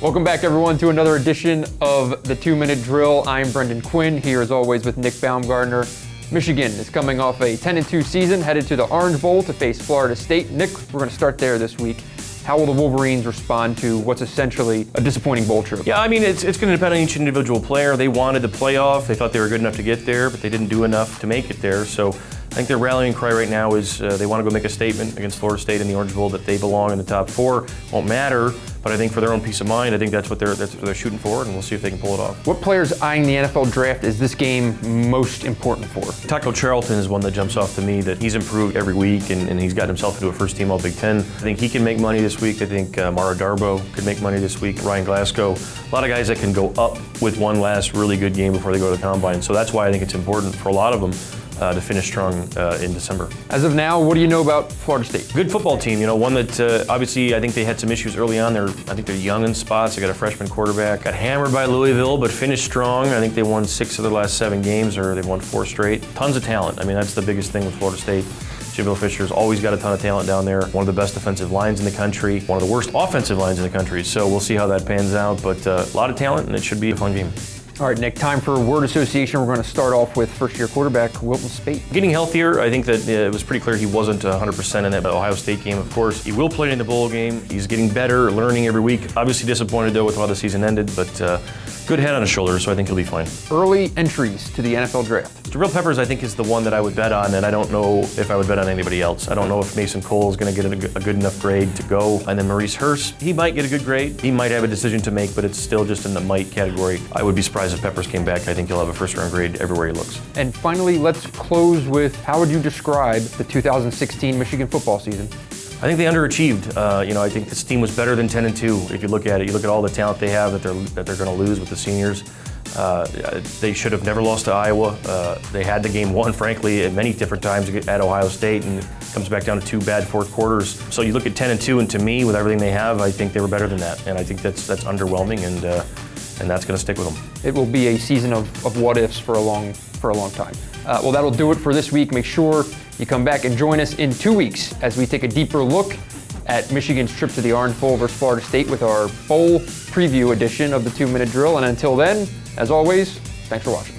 Welcome back, everyone, to another edition of the 2-Minute Drill. I'm Brendan Quinn, here as always with Nick Baumgartner. Michigan is coming off a 10-2 season, headed to the Orange Bowl to face Florida State. Nick, we're going to start there this week. How will the Wolverines respond to what's essentially a disappointing bowl trip? Yeah, I mean, it's going to depend on each individual player. They wanted the playoff. They thought they were good enough to get there, but they didn't do enough to make it there. So I think their rallying cry right now is they want to go make a statement against Florida State in the Orange Bowl that they belong in the top 4. Won't matter, but I think for their own peace of mind, I think that's what they're shooting for, and we'll see if they can pull it off. What players eyeing the NFL draft is this game most important for? Taco Charlton is one that jumps off to me, that he's improved every week, and he's gotten himself into a first-team All-Big Ten. I think he can make money this week. I think Mara Darbo could make money this week. Ryan Glasgow. A lot of guys that can go up with one last really good game before they go to the Combine. So that's why I think it's important for a lot of them to finish strong in December. As of now, what do you know about Florida State? Good football team, one that obviously I think they had some issues early on. I think they're young in spots. They got a freshman quarterback. Got hammered by Louisville, but finished strong. I think they won 6 of their last 7 games, or they've won 4 straight. Tons of talent. I mean, that's the biggest thing with Florida State. Jimbo Fisher's always got a ton of talent down there. One of the best defensive lines in the country, one of the worst offensive lines in the country. So we'll see how that pans out, but a lot of talent, and it should be a fun game. All right, Nick, time for word association. We're going to start off with first-year quarterback Wilton Speight. Getting healthier, I think that it was pretty clear he wasn't 100% in that Ohio State game, of course. He will play in the bowl game. He's getting better, learning every week. Obviously disappointed, though, with how the season ended, but good head on his shoulders, so I think he'll be fine. Early entries to the NFL draft. Jabril Peppers, I think, is the one that I would bet on, and I don't know if I would bet on anybody else. I don't know if Mason Cole is going to get a good enough grade to go. And then Maurice Hurst, he might get a good grade. He might have a decision to make, but it's still just in the might category. I would be surprised if Peppers came back. I think he'll have a first-round grade everywhere he looks. And finally, let's close with how would you describe the 2016 Michigan football season? I think they underachieved. I think this team was better than 10-2. If you look at it, you look at all the talent they have that they're going to lose with the seniors. They should have never lost to Iowa. They had the game won, frankly, at many different times at Ohio State, and it comes back down to 2 bad fourth quarters. So you look at 10-2, and to me, with everything they have, I think they were better than that, and I think that's underwhelming, and that's going to stick with them. It will be a season of what ifs for a long time. Well, that'll do it for this week. Make sure you come back and join us in 2 weeks as we take a deeper look at Michigan's trip to the Orange Bowl versus Florida State with our bowl preview edition of the 2-Minute Drill. And until then, as always, thanks for watching.